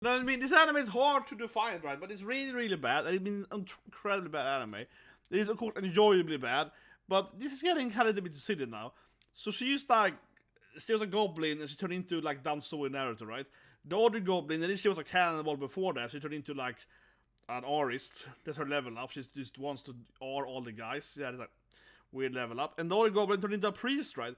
No, I mean, this anime is hard to define, right? But it's really, really bad. It's been an incredibly bad anime. It is, of course, enjoyably bad, but this is getting kind of a bit silly now. So she was a goblin, and she turned into, like, down story narrator, right? The other goblin, and then she was a cannibal before that. She turned into, like, an artist. That's her level up. She just wants to R all the guys. Yeah, it's like weird level up. And the other goblin turned into a priest, right?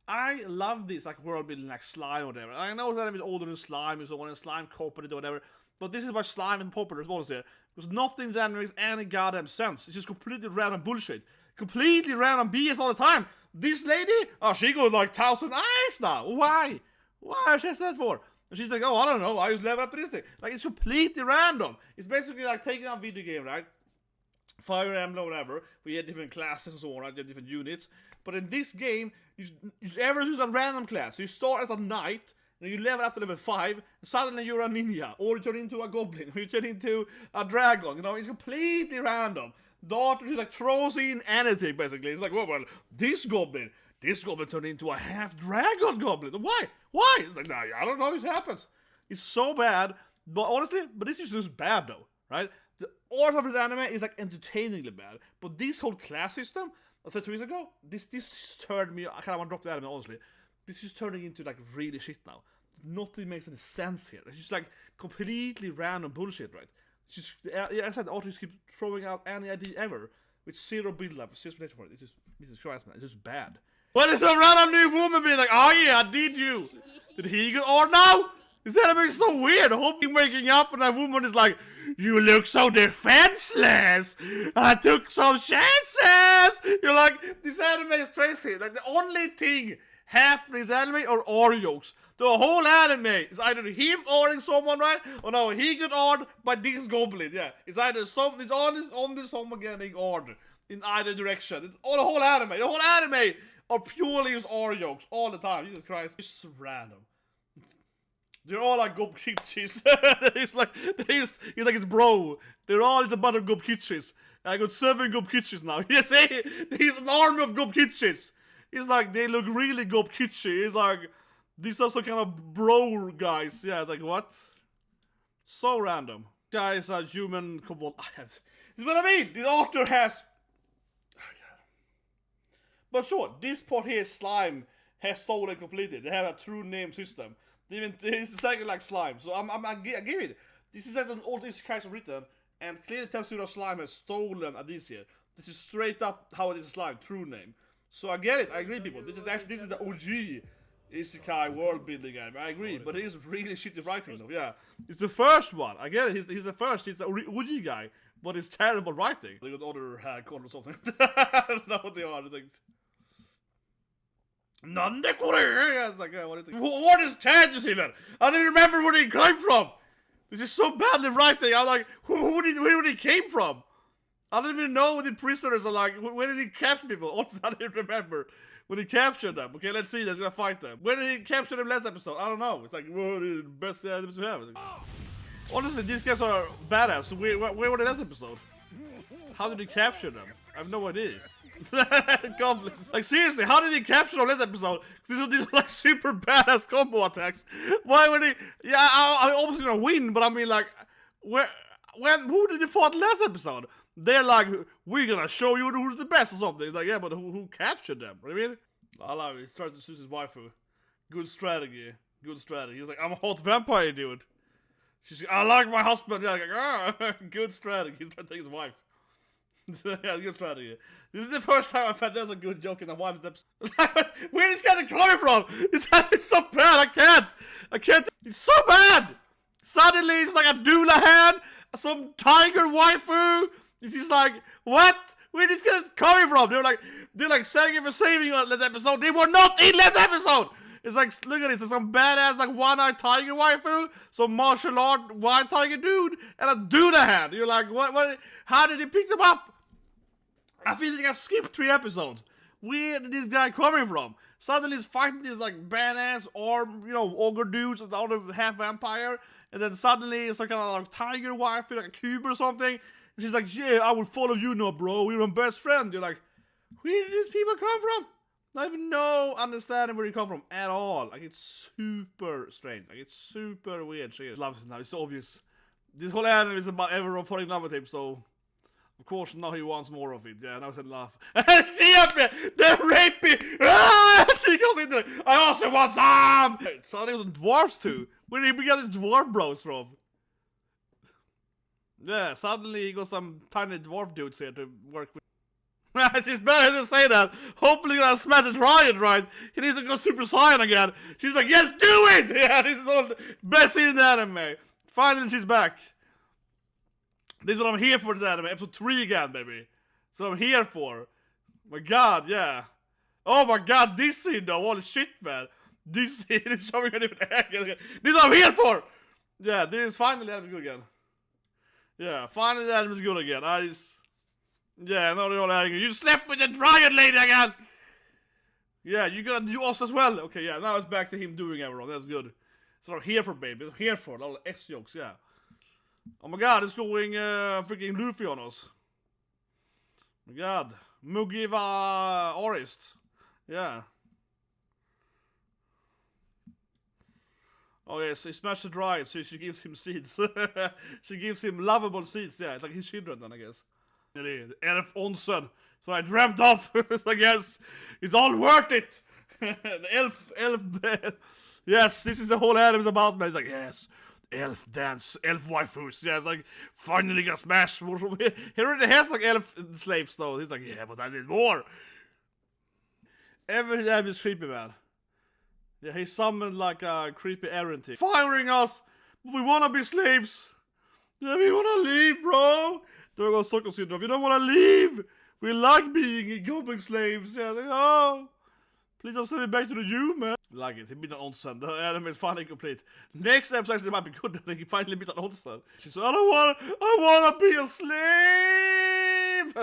I love this, like, world building, like slime or whatever. I know that is older than slime, and so on, and slime copied it or whatever. But this is why slime and popular is here. Because nothing in the anime makes any goddamn sense. It's just completely random bullshit. Completely random BS all the time. This lady, oh, she got like 1,000 eyes now. Why? Why is she that for? And she's like, oh, I don't know. I just level up to this thing. Like, it's completely random. It's basically like taking a video game, right? Fire Emblem, whatever. We had different classes and so on, right? You had different units. But in this game, you ever use a random class. So you start as a knight, and you level up to level 5, and suddenly you're a ninja, or you turn into a goblin, or you turn into a dragon. You know, it's completely random. The author just like throws in anything, basically. It's like, well, this goblin turned into a half-dragon goblin. Why? Why? It's like, nah, I don't know, it happens. It's so bad, but honestly, this is just bad though, right? The art of this anime is like entertainingly bad, but this whole class system, I said 2 weeks ago, this turned me, I kind of want to drop the anime, honestly. This is turning into like really shit now. Nothing makes any sense here. It's just like completely random bullshit, right? It's just, yeah, I said the authors keep throwing out any idea ever with zero build up, zero explanation for it. It's just, Jesus Christ, man, it's just bad. What is a random new woman being like, oh yeah, did you? Did he get or now? This anime is so weird. Hoping waking up and that woman is like, you look so defenseless. I took some chances. You're like, this anime is crazy. Like, the only thing happening in this anime are R jokes. The whole anime is either him ordering someone, right? Or no, he got ordered by this goblin. Yeah, it's either it's on someone getting ordered in either direction. It's all the whole anime. The whole anime are purely just R jokes all the time. Jesus Christ, it's random. They're all like gob kitschis. He's like his bro. They're all just a bunch of gob kitschis. I got 7 gob kitschis now. You see, he's an army of gob kitschis. He's like, they look really gob kitschy. He's like, these are some kind of bro guys. Yeah, it's like, what? So random. Guys are human kobold. This is what I mean. The author has. But sure, this part here, slime, has stolen completely. They have a true name system. Even it's exactly like slime. So I give it. This is like an old isekais written, and clearly tells you that slime has stolen a this here. This is straight up how it is slime, true name. So I get it. I agree, people. This is the OG isekai world building game. I agree, but it is really shitty writing though. Yeah, it's the first one. I get it. He's the first. He's the OG guy, but it's terrible writing. They got other hack or something. I don't know what they are. It's like. Nande kore? Yeah, it's like, what is it? What is Kansas even? I don't remember where he came from. This is so badly writing. I'm like, where did he came from? I don't even know what the prisoners are like. When did he capture people? Also, I don't remember when he captured them. Okay, let's see. Let's gonna fight them. When did he capture them last episode? I don't know. It's like, what the best episodes we have. Honestly, these guys are badass. Where were they last episode? How did he capture them? I have no idea. Goblin. Like, seriously, how did he capture them last episode? Because these are like super badass combo attacks. Why would he? Yeah, I'm obviously gonna win, but I mean, like, who did he fight last episode? They're like, we're gonna show you who's the best or something. It's like, yeah, but who captured them? What do you mean? I love it. He started to choose his waifu. Good strategy. Good strategy. He's like, I'm a hot vampire, dude. She's like, I like my husband. Yeah, like, ah, good strategy. He's trying to take his wife. Yeah, good strategy. This is the first time I've had there's a good joke in a wife's episode. Where is this guy coming from? This is so bad. I can't. It's so bad. Suddenly it's like a doula hand, some tiger waifu. It's just like, what? Where is this guy coming from? They're like thank you for saving us last episode. They were not in last episode. It's like, look at this. There's some badass like one-eyed tiger waifu, some martial art white tiger dude, and a doula hand. You're like, what? How did he pick them up? I feel like I skipped 3 episodes. Where did this guy coming from? Suddenly he's fighting this like badass arm, ogre dudes with all of half vampire, and then suddenly it's like kind of like tiger wife, like a cube or something. And she's like, yeah, I will follow you now, bro. We're my best friend. You're like, where did these people come from? Not even no understanding where you come from at all. Like, it's super strange. Like, it's super weird shit. Loves it now. It's obvious. This whole anime is about everyone falling in love with him, so... Of course, now he wants more of it. Yeah, now he's in love. See up here! They're raping! Ah! She goes into it. I also want some! So there was dwarves too. Where did we get these dwarf bros from? Yeah, suddenly he got some tiny dwarf dudes here to work with. She's better to say that. Hopefully gonna smash a Ryan, right? He needs to go Super Saiyan again. She's like, yes, do it! Yeah, this is all the best scene in the anime. Finally, she's back. This is what I'm here for, this anime. Episode 3 again, baby. That's what I'm here for. My god, yeah. Oh my god, this scene though. Holy shit, man. This scene is showing a different angle. This is what I'm here for! Yeah, this is finally the anime good again. Yeah, finally the anime is good again. Yeah, no, they're all angry. You slept with the Dragon Lady again! Yeah, you're gonna do us as well. Okay, yeah, now it's back to him doing everything. That's good. That's what I'm here for, baby. I'm here for all the X jokes, yeah. Oh my god, it's going freaking Luffy on us. Oh my god. Mugiva Orist. Yeah. Oh yes, he smashed the dry, so she gives him seeds. She gives him lovable seeds, yeah. It's like his children then, I guess. The elf onsen. So I dreamt of. I guess it's all worth it. The elf. Yes, this is the whole anime about, man. It's like, yes, elf dance, elf waifus. Yeah, it's like, finally got smashed. He already has like elf slaves though. He's like, yeah, but I need more. Every time is creepy, man. Yeah, he summoned like a creepy errant. Firing us! We wanna be slaves! Yeah, we wanna leave, bro! There goes Stockholm Syndrome. We don't wanna leave! We like being goblin slaves! Yeah, like, oh! Please don't send me back to the U, man! Like it, he beat an onsen. The anime is finally complete. Next episode actually might be good that he finally beat an onsen. She said, I wanna be a slave!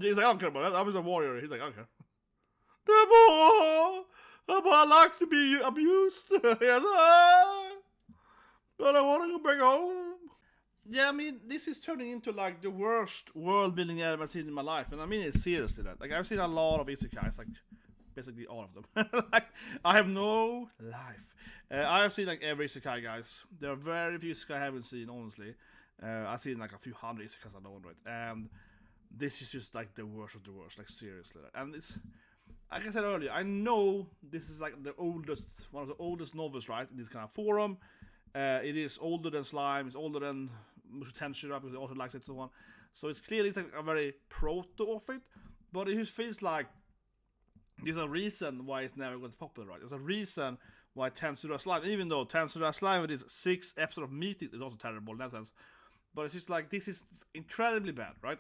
He's like, I don't care about that. I'm just a warrior. He's like, I don't care. But I like to be abused. Yes, but I want to go back home. Yeah, I mean, this is turning into like the worst world building anime I've seen in my life, and I mean it seriously. That like I've seen a lot of isekais, like basically all of them. Like I have no life. I have seen like every isekai, guys. There are very few isekai I haven't seen, honestly. I've seen like a few hundred isekais I know, right? And this is just like the worst of the worst, like seriously. And it's, like I said earlier, I know this is like the oldest, one of the oldest novels, right, in this kind of forum. It is older than Slime, it's older than Mushu because the author likes it, so on. So it's clearly it's like a very proto of it, but it just feels like there's a reason why it's never got popular, right? There's a reason why Tensura Slime, even though Tensura Slime with its 6 episodes of meeting is also terrible in that sense, but it's just like, this is incredibly bad, right?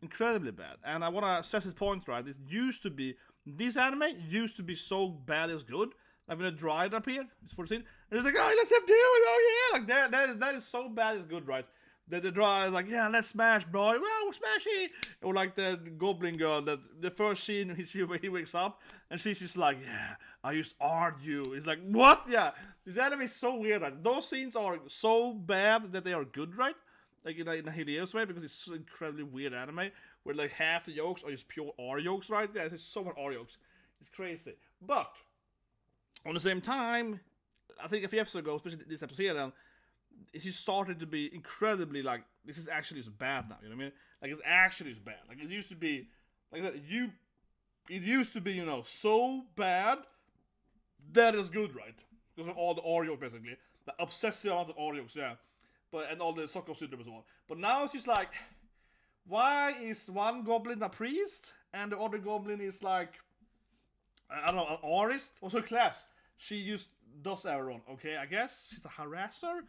Incredibly bad. And I want to stress this point, right? This anime used to be so bad it's good. Like when the Dryad appeared, it's 14, and it's like, oh, let's have to do it, oh yeah, like that is so bad it's good, right? The Dryad is like, yeah, let's smash, bro, wow, smash it! Or like the Goblin girl, that the first scene he wakes up, and she's just like, yeah, I just argue. It's like, what? Yeah, this anime is so weird, right? Those scenes are so bad that they are good, right? Like in a hilarious way, because it's so incredibly weird anime, where like half the jokes are just pure R jokes, right? Yeah, there's so much R jokes. It's crazy. But on the same time, I think a few episodes ago, especially this episode here, then it just started to be incredibly like, this is actually just bad now. You know what I mean? Like it's actually just bad. Like it used to be, like that. It used to be, you know, so bad that is good, right? Because of all the R jokes, basically, the obsessive amount of R jokes, yeah. And all the Stockholm Syndrome and so on. But now it's just like, why is one goblin a priest and the other goblin is like, I don't know, an artist? Also a class. She does Aaron, okay, I guess she's a harasser.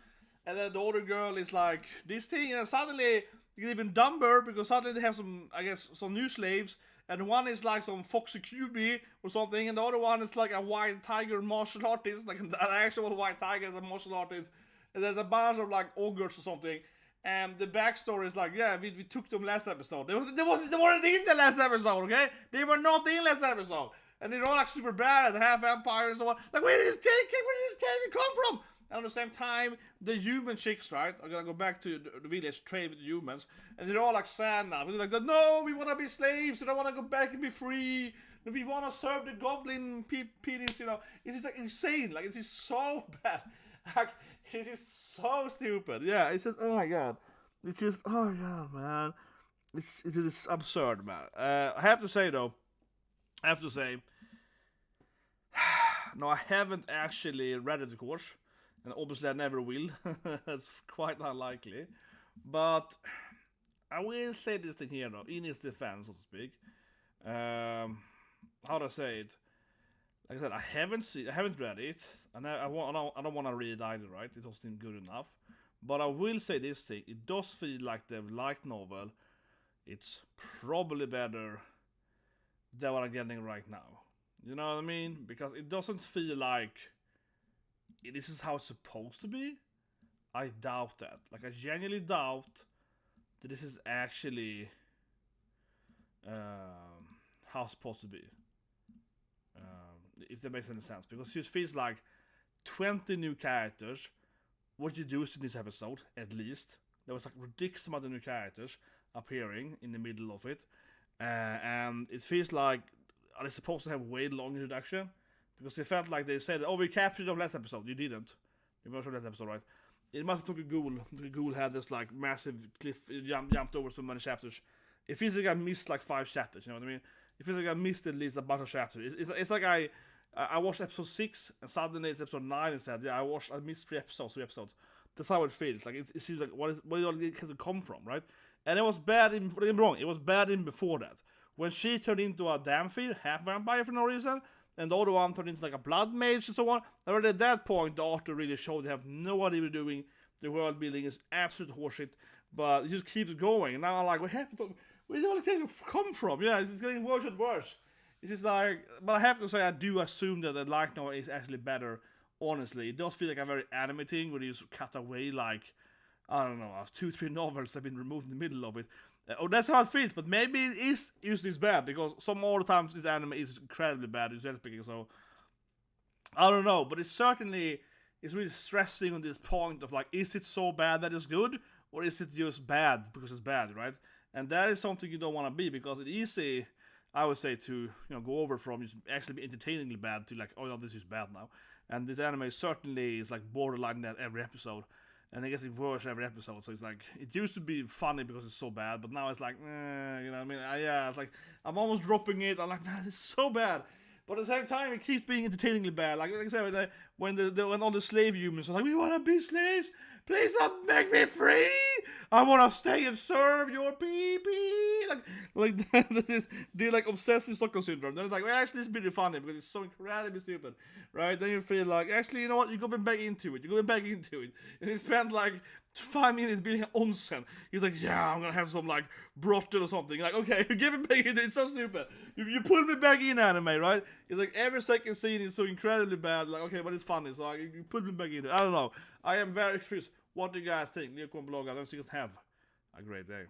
And then the other girl is like this thing, and suddenly it's even dumber because suddenly they have some, I guess, some new slaves. And one is like some Foxy QB or something, and the other one is like a white tiger martial artist, like an actual white tiger is a martial artist. And there's a bunch of like ogres or something, and the backstory is like, yeah, we took them last episode. They weren't in the last episode, okay? They were not in last episode, and they're all like super bad as half vampire and so on. Like, where did this cake come from? and at the same time, the human chicks, right, are gonna go back to the village, trade with the humans, and they're all like sad now. They're like, no, we wanna be slaves, we don't wanna go back and be free. We wanna serve the goblin penis, you know. It's just like insane, like it's just so bad. Like, it's just so stupid. Yeah, it's just, oh my god. It's just, oh my god, man. It is absurd, man. I have to say, though, no, I haven't actually read it, of course, and obviously I never will. That's quite unlikely. But I will say this thing here, though, in its defense, so to speak. How do I say it? Like I said, I haven't read it, and I don't want to read it either, right? It doesn't seem good enough. But I will say this thing: it does feel like the light novel. It's probably better than what I'm getting right now. You know what I mean? Because it doesn't feel like this is how it's supposed to be. I doubt that. Like, I genuinely doubt that this is actually how it's supposed to be. If that makes any sense. Because it just feels like 20 new characters. What you do in this episode, at least. There was like ridiculous amount of new characters appearing in the middle of it. And it feels like, are they supposed to have way long introduction? Because they felt like they said, oh, we captured the last episode. You didn't. You watched the last episode, right? It must have took a ghoul. The ghoul had this like massive cliff, jumped over so many chapters. It feels like I missed like 5 chapters, you know what I mean? It feels like I missed at least a bunch of chapters. It's like I watched episode 6 and suddenly it's episode 9 instead. Yeah, I missed 3 episodes. That's how it feels. Like it seems like where it all has to come from, right? And it was bad in, don't get me wrong, it was bad in before that. When she turned into a dhampir, half vampire for no reason, and the other one turned into like a blood mage and so on. Already at that point, the author really showed they have no idea what they're doing. The world building is absolute horseshit, but it just keeps going. And now I'm like, where did all the things come from? Yeah, it's getting worse and worse. It's just like, but I have to say, I do assume that the light novel is actually better. Honestly, it does feel like a very anime thing where you just cut away like, I don't know, 2-3 novels that have been removed in the middle of it. Oh, that's how it feels, but maybe it is usually bad, because some other times this anime is incredibly bad, speaking, so I don't know, but it certainly is really stressing on this point of like, is it so bad that it's good, or is it just bad because it's bad, right? And that is something you don't want to be, because it's easy, I would say, to go over from actually be entertainingly bad to like, oh no, this is bad now. And this anime certainly is like borderline that every episode. And it gets worse every episode, so it's like, it used to be funny because it's so bad, but now it's like, you know what I mean? Yeah, it's like, I'm almost dropping it, I'm like, man, it's so bad. But at the same time, it keeps being entertainingly bad. Like I said, when all the slave humans are like, we want to be slaves, please don't make me free, I want to stay and serve your pee-pee. They're like obsessed with Stockholm Syndrome. Then it's like, well, actually, this is pretty funny because it's so incredibly stupid, right? Then you feel like, actually, you know what, you're going back into it. And he spent like 5 minutes building an onsen. He's like, yeah, I'm gonna have some like brothel or something. You're like, okay, you give me back into it. It's so stupid. You pull me back in anime, right? It's like every second scene is so incredibly bad. Like, okay, but it's funny, so you put me back into it. I don't know. I am very curious. What do you guys think? Leave a comment below, guys. I don't think you have a great day.